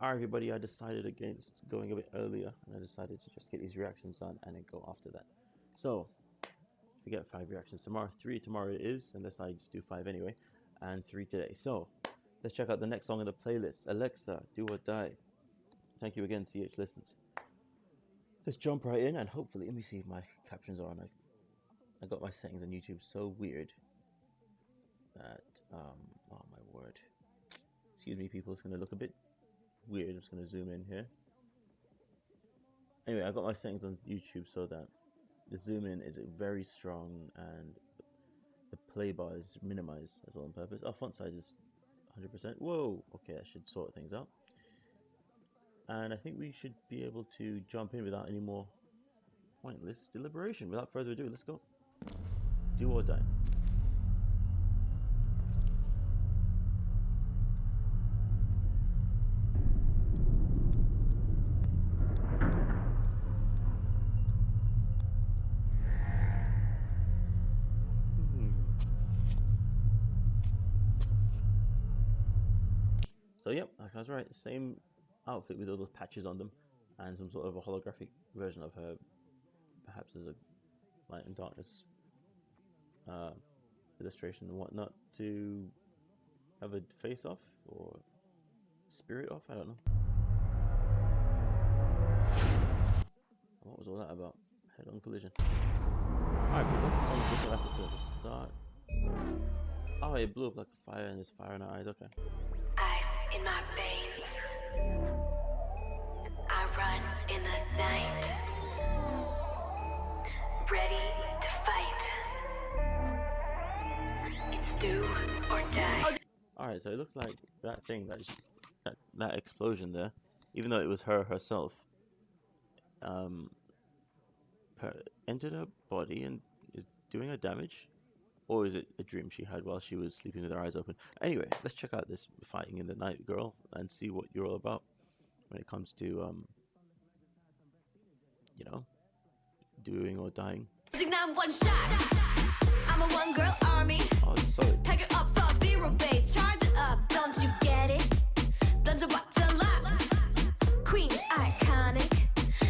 Alright everybody, I decided against going a bit earlier and I decided to just get these reactions done and then go after that. So, we get 5 reactions tomorrow. 3 tomorrow it is, unless I just do 5 anyway, and 3 today. So, let's check out the next song in the playlist. AleXa, Do or Die. Thank you again, CH Listens. Let's jump right in and hopefully, let me see if my captions are on. I got my settings on YouTube so weird that, oh my word. Excuse me people, it's going to look a bit weird. I'm just going to zoom in here. Anyway, I got my settings on YouTube so that the zoom in is very strong and the play bar is minimized. That's all on purpose. Our font size is 100%. Whoa, okay, that should sort things out. And I think we should be able to jump in without any more pointless deliberation. Without further ado, let's go. Do or die. So yep, like I was right, same outfit with all those patches on them and some sort of a holographic version of her, perhaps as a light and darkness illustration and whatnot, to have a face off or spirit off, I don't know. What was all that about? Head on collision. Alright people, this episode to start. Oh, it blew up like fire and there's fire in her eyes, okay. Ice in my veins. I run in the night, ready to fight. It's do or die. Alright, so it looks like that thing, that explosion there, even though it was her herself, entered her body and is doing her damage. Or is it a dream she had while she was sleeping with her eyes open? Anyway, let's check out this fighting in the night, girl, and see what you're all about when it comes to, you know, doing or dying. One shot. I'm a one girl army. Oh, sorry. Pack it up, saw zero base. Charge it up, don't you get it? Don't you watch a lot. Queen's iconic.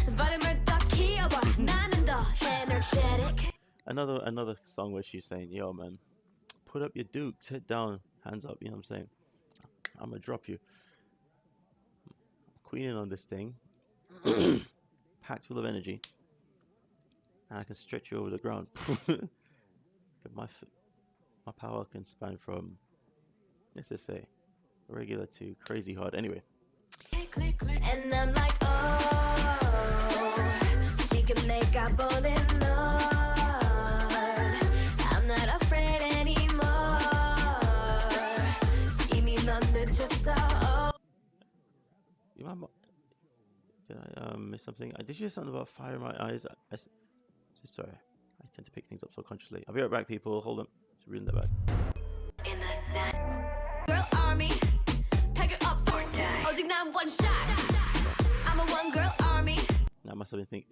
Vitamin Dakiawa. 나는 더 energetic. Another song where she's saying, yo man, put up your dukes, head down, hands up, you know what I'm saying? I'm gonna drop you. Queening on this thing, packed full of energy, and I can stretch you over the ground. my power can span from, let's just say, regular to crazy hard. Anyway. And I'm like, oh, she can make a bullet no. Did I miss something? Did you say something about fire in my eyes? Sorry, I tend to pick things up so consciously. I'll be right back, people. Hold on. Just reading that back. In the night. Girl army, pack it up, or die. One shot. I'm a one girl army. I must have been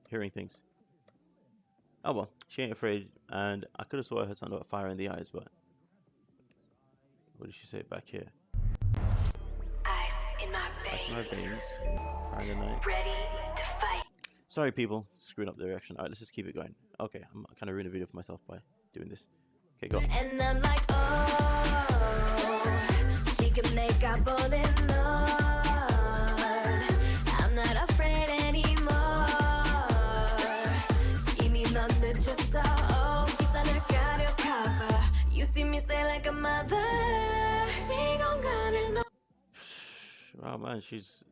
hearing things. Oh well, she ain't afraid, and I could have swore I heard something about fire in the eyes, but what did she say back here? Ice in my veins. Fire in the night. Ready to fight. Sorry, people, screwing up the reaction. Alright, let's just keep it going. Okay, I'm kind of ruining a video for myself by doing this. Okay, go. And I'm like, oh, she can make a bullet no. I'm not afraid anymore. 이미 넌 늦었어. Oh, she's undercover. You see me say like a mother. 시공간을 Oh man, she's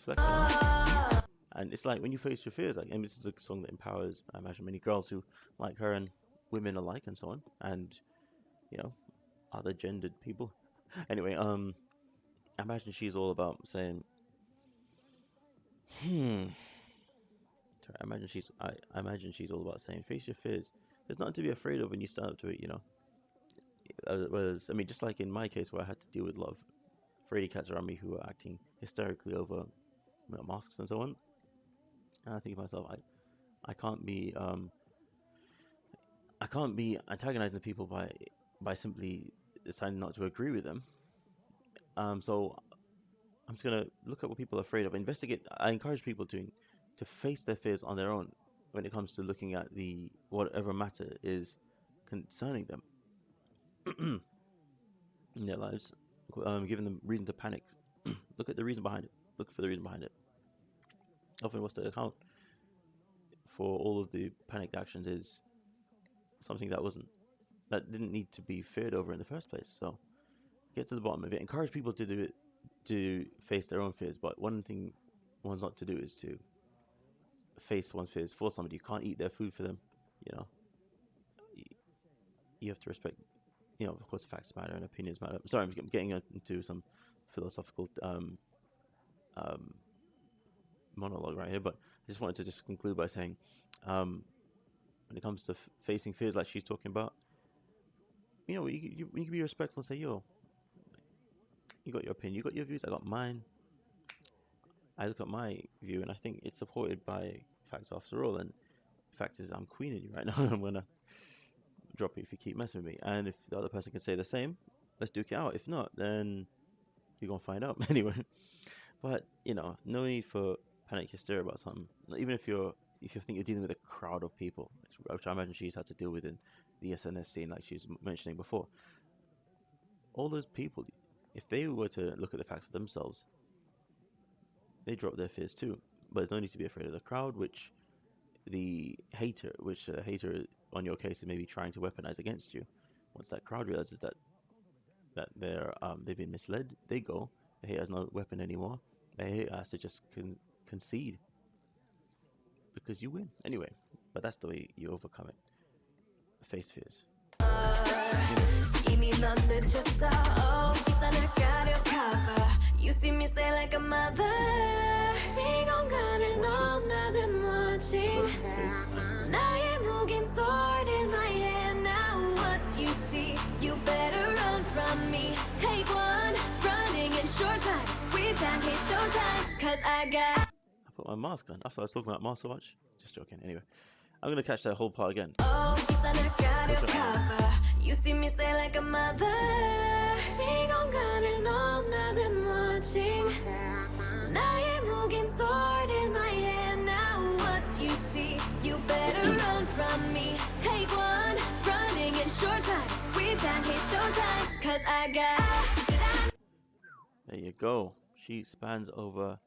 flexing. And it's like when you face your fears, like, and this is a song that empowers, I imagine, many girls who like her and women alike and so on, and you know, other gendered people. Anyway, I imagine she's all about saying, I imagine she's all about saying, face your fears. There's nothing to be afraid of when you stand up to it, you know. Whereas, I mean, just like in my case where I had to deal with a lot of fraidy cats around me who were acting hysterically over masks and so on. And I think to myself, I can't be antagonizing the people by simply deciding not to agree with them. So I'm just gonna look at what people are afraid of. Investigate. I encourage people to face their fears on their own when it comes to looking at the whatever matter is concerning them in their lives, giving them reason to panic. Look at the reason behind it. Look for the reason behind it. Often, what's the account for all of the panicked actions is something that didn't need to be feared over in the first place. So, get to the bottom of it. Encourage people to do it, to face their own fears. But one thing one's not to do is to face one's fears for somebody. You can't eat their food for them. You know, you have to respect. You know, of course, facts matter and opinions matter. Sorry, I'm getting into some philosophical monologue right here, but I just wanted to just conclude by saying, when it comes to facing fears like she's talking about, you know, you can be respectful and say, yo, you got your opinion, you got your views, I got mine. I look at my view and I think it's supported by facts after all, and the fact is I'm queening you right now. I'm gonna drop you if you keep messing with me, and if the other person can say the same, let's duke it out. If not, then you're gonna find out anyway. But you know, no need for panic hysteria about something. Even if you think you're dealing with a crowd of people, which I imagine she's had to deal with in the SNS scene, like she was mentioning before. All those people, if they were to look at the facts for themselves, they drop their fears too. But there's no need to be afraid of the crowd, which a hater on your case is maybe trying to weaponize against you. Once that crowd realizes that they've been misled, they go. The hater has no weapon anymore. The hater has to just concede because you win anyway. But that's the way you overcome it. Face fears. 이미 넌 늦었어. 시선을 가려cover. You see me say like a mother. 시공간을 넘나든 멋진 나의 무긴 sword in my hand. Now what you see, you better run from me. Take one, running in short time. We time hit showtime, cause I got. I put my mask on. I thought I was talking about mask so much. Just joking. Anyway, I'm gonna catch that whole part again. 시선을 가려cover. You see me say like a mother. 시공간을 넘나든 멋진 나의 무긴 sword in my hand. Now what you see, you better run from me. Take one, running in short time. We time hit showtime, cause I got. There you go. She spans over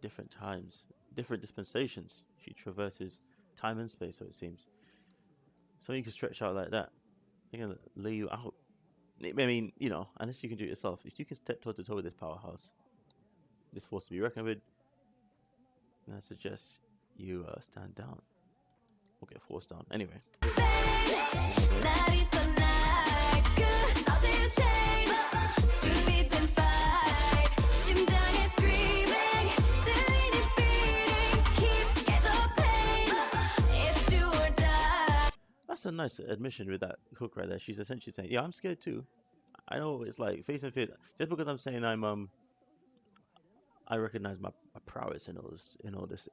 different times, different dispensations. She traverses time and space, so it seems. So you can stretch out like that. They're gonna lay you out. I mean, you know, unless you can do it yourself. If you can step toe to toe with this powerhouse, this force to be reckoned with, then I suggest you stand down or get forced down. Anyway. That's a nice admission with that hook right there. She's essentially saying, yeah, I'm scared too. I know it's like facing fear. Just because I'm saying I recognize my prowess in all this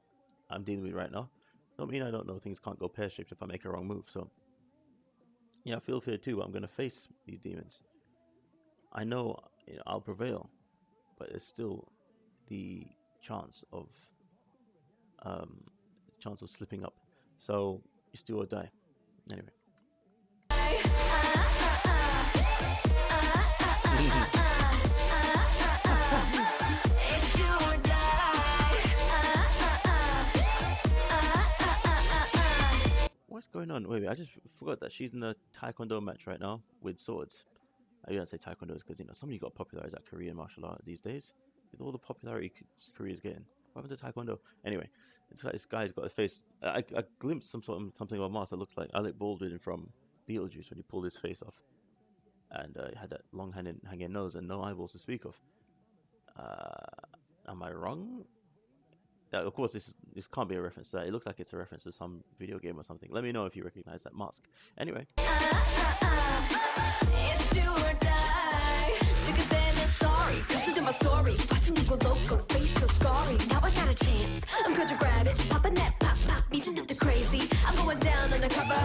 I'm dealing with right now, don't mean I don't know things can't go pear-shaped if I make a wrong move. So yeah, I feel fear too, but I'm gonna face these demons. I know, I'll prevail, but there's still the chance of slipping up. So just do or die. Anyway. What's going on? Wait, I just forgot that she's in a taekwondo match right now with swords. I don't say taekwondo because somebody got popularized at Korean martial art these days. With all the popularity Korea's getting, what happened to taekwondo? Anyway, it's like this guy's got a face. I glimpsed something of a mask that looks like Alec Baldwin from Beetlejuice when he pulled his face off, and he had that long hanging nose and no eyeballs to speak of. Am I wrong? Of course, this can't be a reference to that. It looks like it's a reference to some video game or something. Let me know if you recognize that mask. Anyway. It's do or die. Look at that, sorry. Come to my story. Watching you go loco, face so scarring. Now I got a chance. I'm going to grab it. Popping that pop, meeting the crazy. I'm going down undercover.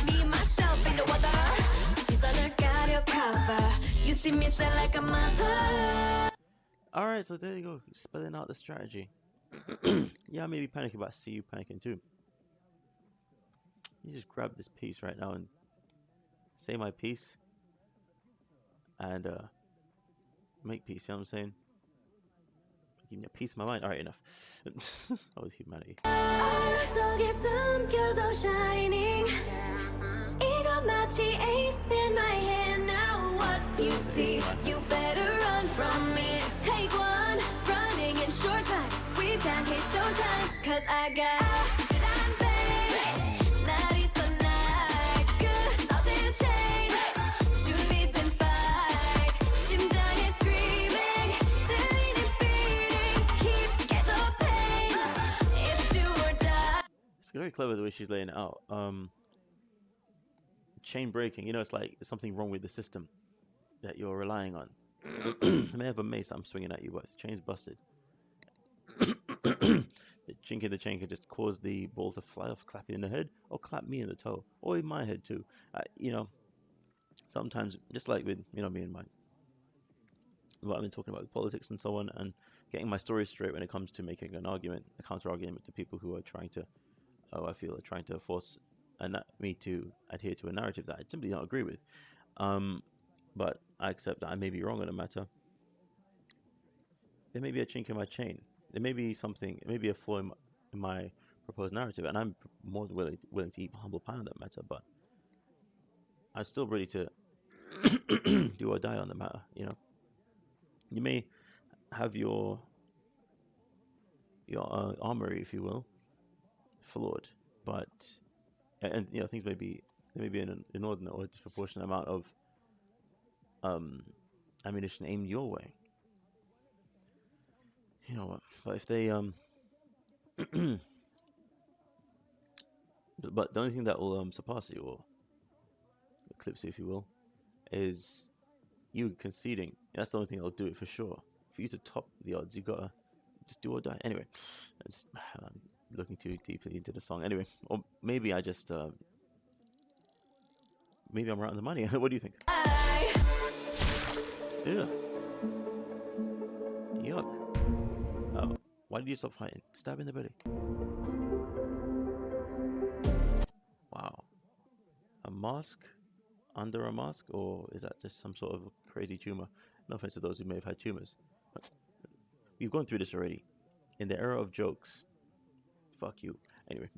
Me, myself, ain't no other. She's on her got your cover. You see me sound like a mother. All right, so there you go, spelling out the strategy. Yeah, I may be panicking, but I see you panicking too. You just grab this piece right now and say my piece and make peace. You know what I'm saying? Give me a piece of my mind. All right, enough. That was humanity. 속에 숨겨도 shining 이건 마치 ace in my hand now what you see you better run from it take one running in short time we can't hit showtime cause I got 날이 so night 끊어진 chain 준비된 fight 심장이 screaming 들리는 beating keep get the pain it's do or die It's very clever the way she's laying it out. Chain breaking, it's like there's something wrong with the system that you're relying on. I may have a mace I'm swinging at you, but if the chain's busted, the chink in the chain could just cause the ball to fly off, clap you in the head, or clap me in the toe, or in my head too. Sometimes, just like with me and what I've been talking about with politics and so on, and getting my story straight when it comes to making an argument, a counter argument to people who are trying to, I feel, are trying to force me to adhere to a narrative that I simply don't agree with. But I accept that I may be wrong on a matter. There may be a chink in my chain. There may be something. It may be a flaw in my proposed narrative, and I'm more than willing to eat humble pie on that matter. But I'm still ready to do or die on the matter. You may have your armory, if you will, flawed, but and things there may be an inordinate or disproportionate amount of ammunition aimed your way. You know what? But if they but the only thing that will surpass you or eclipse you, if you will, is you conceding. That's the only thing that'll do it for sure. For you to top the odds, you gotta just do or die. Anyway, I'm looking too deeply into the song. Anyway, or maybe I just maybe I'm right on the money. What do you think? Yeah. Yuck. Oh, why did you stop fighting? Stab in the belly. Wow. A mask under a mask, or is that just some sort of crazy tumor? No offense to those who may have had tumors. But we've gone through this already. In the era of jokes. Fuck you. Anyway.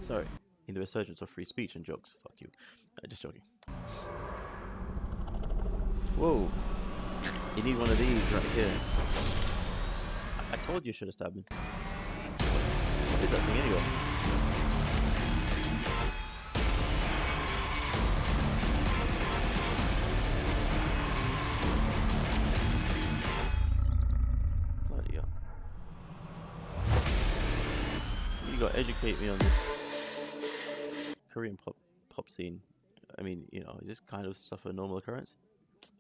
Sorry. In the resurgence of free speech and jokes. Fuck you. Just joking. Whoa. You need one of these right here. I told you should have stabbed me. I did that thing anyway. Bloody hell. You gotta educate me on this Korean pop scene. I mean, is this kind of stuff a normal occurrence?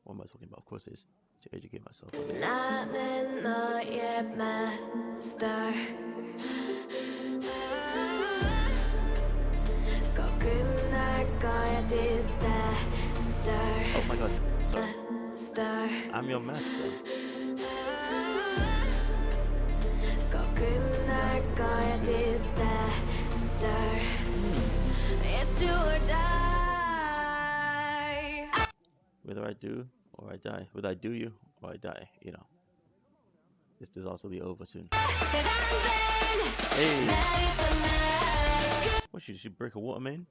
What am I talking about? Of course it is. To educate myself on this. 나는 너의 master 꼭 끝날 거야 disaster Oh my god, sorry. Star I'm your master. 꼭 끝날 거야 disaster It's do or die Whether I do or I die. Whether I do you or I die, This disaster will be over soon. Hey! What, should she break a water main?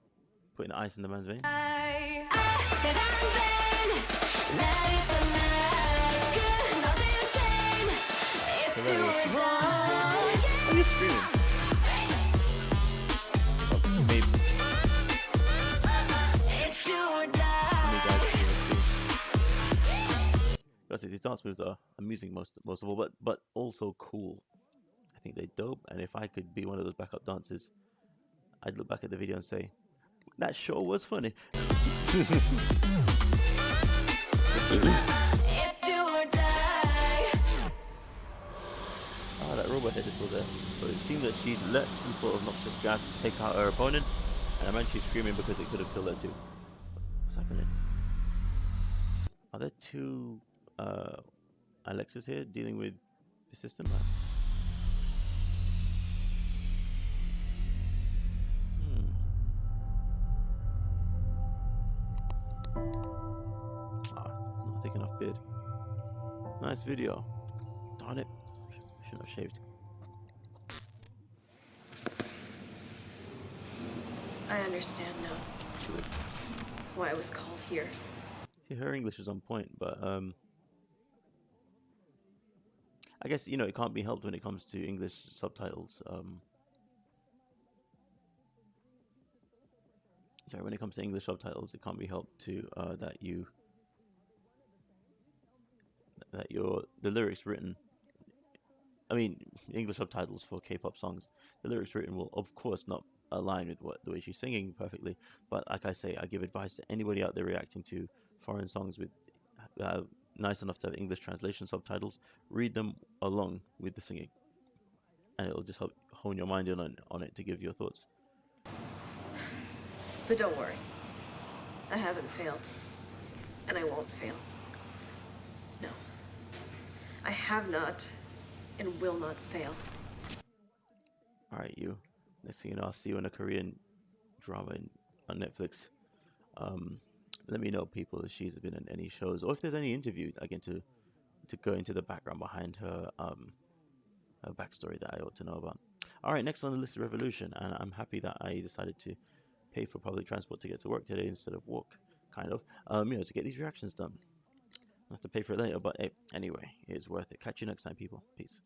Putting ice in the man's vein? Why are you screaming? Maybe. These dance moves are amusing most of all, but also cool. I think they're dope, and if I could be one of those backup dancers, I'd look back at the video and say, that sure was funny. It's do or die. That robot head is still there. So it seemed that she let some sort of noxious gas take out her opponent, And I'm actually screaming because it could have killed her too. What's happening? Are there two AleXas here dealing with the system? Not thick enough beard. Nice video. Darn it. Shouldn't have shaved. I understand now Good. why I was called here. See, her English is on point, but I guess, you know, it can't be helped when it comes to English subtitles. Sorry, when it comes to English subtitles, it can't be helped to the lyrics written. I mean, English subtitles for K-pop songs, the lyrics written will, of course, not align with the way she's singing perfectly. But like I say, I give advice to anybody out there reacting to foreign songs with nice enough to have English translation subtitles. Read them along with the singing, and it'll just help hone your mind in on it to give your thoughts. But don't worry. I haven't failed. And I won't fail. No. I have not and will not fail. Alright, you. Next thing you know, I'll see you in a Korean drama on Netflix. Let me know, people, if she's been in any shows, or if there's any interviews, again, to go into the background behind her her backstory that I ought to know about. Alright, next on the list is Revolution, and I'm happy that I decided to pay for public transport to get to work today instead of walk, kind of, you know, to get these reactions done. I have to pay for it later, but hey, anyway, it's worth it. Catch you next time, people. Peace.